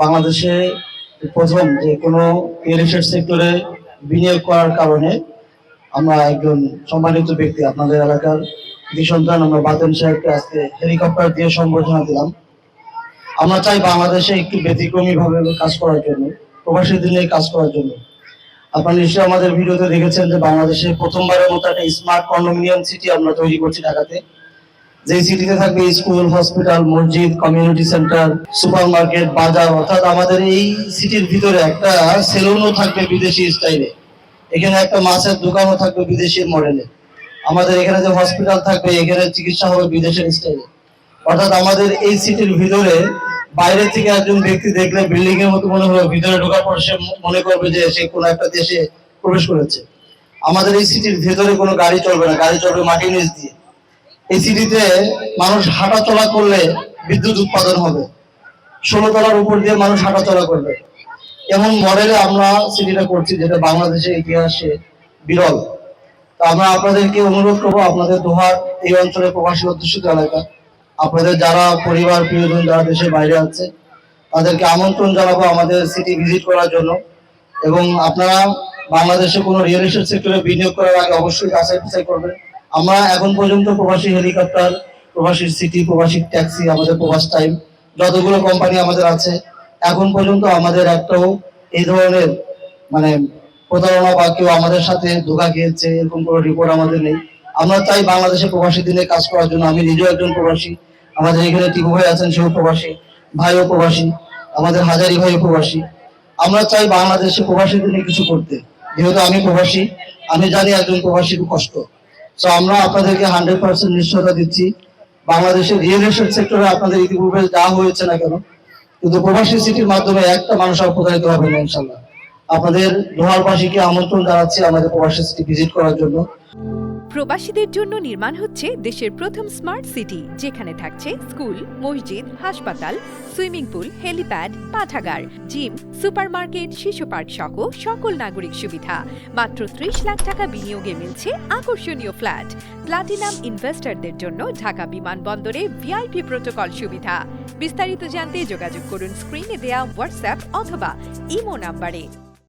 বাংলাদেশে প্রথম যে কোনো রিয়েল এস্টেট সেক্টরে বিনিয়োগ করার কারণে আমরা একজন সম্মানিত ব্যক্তি আপনাদের এলাকার কৃতি সন্তান আমরা বাতেন সাহেবকে আজকে হেলিকপ্টার দিয়ে সম্বর্ধনা দিলাম। আমরা চাই বাংলাদেশে একটু ব্যতিক্রমী ভাবে কাজ করার জন্য, প্রবাসীদের নিয়ে কাজ করার জন্য। আপনারা নিশ্চয়ই আমাদের ভিডিওতে দেখেছেন যে বাংলাদেশে প্রথমবারের মতো একটা স্মার্ট কন্ডোমিনিয়াম সিটি আমরা তৈরি করছি ঢাকাতে। যে সিটিতে থাকবে স্কুল, হসপিটাল, মসজিদ, কমিউনিটি সেন্টার, সুপার মার্কেট, বাজার, অর্থাৎ আমাদের এই সিটির ভিতরে একটা সেলুনও থাকবে বিদেশি স্টাইলে, এখানে একটা মাছের দোকানও থাকবে বিদেশি মডেলে, আমাদের এখানে যে হসপিটাল থাকবে এখানে চিকিৎসা হবে বিদেশের স্টাইলে। অর্থাৎ আমাদের এই সিটির ভিতরে বাইরে থেকে একজন ব্যক্তি দেখলে বিল্ডিং এর মতো মনে হবে, ভিতরে ঢোকার পর সে মনে করবে যে সে কোনো একটা দেশে প্রবেশ করেছে। আমাদের এই সিটির ভেতরে কোনো গাড়ি চলবে না, গাড়ি চলবে মাটির নিচ দিয়ে। এই সিটিতে মানুষ হাঁটা চলা করলে বিদ্যুৎ উৎপাদন হবে, 16 তলার উপর দিয়ে মানুষ হাঁটা চলা করবে। এমন মডেলে আমরা সিটিটা করছি যেটা বাংলাদেশের ইতিহাসে বিরল। তো আমরা আপনাদেরকে অনুরোধ করবো, আপনাদের দোহার এই অঞ্চলের প্রবাসী অধ্যুষিত এলাকা, আপনাদের যারা পরিবার প্রিয়জন যারা দেশের বাইরে আছে তাদেরকে আমন্ত্রণ জানাবো আমাদের সিটি ভিজিট করার জন্য। এবং আপনারা বাংলাদেশে কোনো রিয়েল এস্টেট সেক্টরে বিনিয়োগ করার আগে অবশ্যই যাচাই বাছাই করবেন। আমরা এখন পর্যন্ত প্রবাসী হেলিকপ্টার, প্রবাসী সিটি, প্রবাসী ট্যাক্সি, আমাদের প্রবাস টাইম, যতগুলো কোম্পানি আমাদের আছে, এখন পর্যন্ত আমাদের একটাও এই ধরনের মানে প্রতারণা বা কেউ আমাদের সাথে ধোঁকা খেয়েছে এরকম কোনো রিপোর্ট আমাদের নেই। আমরা চাই বাংলাদেশে প্রবাসী দিনে কাজ করার জন্য। আমি নিজেও একজন প্রবাসী, আমাদের এখানে টিপু ভাই আছেন সেও প্রবাসী, ভাইও প্রবাসী, আমাদের হাজারি ভাইও প্রবাসী। আমরা চাই বাংলাদেশে প্রবাসীদের নিয়ে কিছু করতে। যেহেতু আমি প্রবাসী, আমি জানি একজন প্রবাসীর কষ্ট। তো আমরা আপনাদেরকে 100% নিশ্চয়তা দিচ্ছি, বাংলাদেশের রিয়েল এস্টেট সেক্টরে আপনাদের ইতিপূর্বে যা হয়েছে না কেন, কিন্তু প্রবাসী সিটির মাধ্যমে একটা মানুষ আর প্রতারিত হবে না ইনশাল্লাহ। আপনাদের দোহারবাসীকে আমন্ত্রণ জানাচ্ছি আমাদের প্রবাসী সিটি ভিজিট করার জন্য। প্রবাসীদের জন্য নির্মাণ হচ্ছে দেশের প্রথম স্মার্ট সিটি, যেখানে থাকছে স্কুল, মসজিদ, হাসপাতাল, সুইমিং পুল, হেলিপ্যাড, পাঠাগার, জিম, সুপারমার্কেট, শিশু পার্ক সহ সকল নাগরিক সুবিধা। মাত্র 30 লাখ টাকা বিনিয়োগে মিলছে আকর্ষণীয় ফ্ল্যাট। প্লাটিনাম ইনভেস্টরদের জন্য ঢাকা বিমানবন্দরে ভিআইপি প্রোটোকল সুবিধা। বিস্তারিত জানতে যোগাযোগ করুন স্ক্রিনে দেয়া হোয়াটসঅ্যাপ অথবা ইমো নাম্বারে।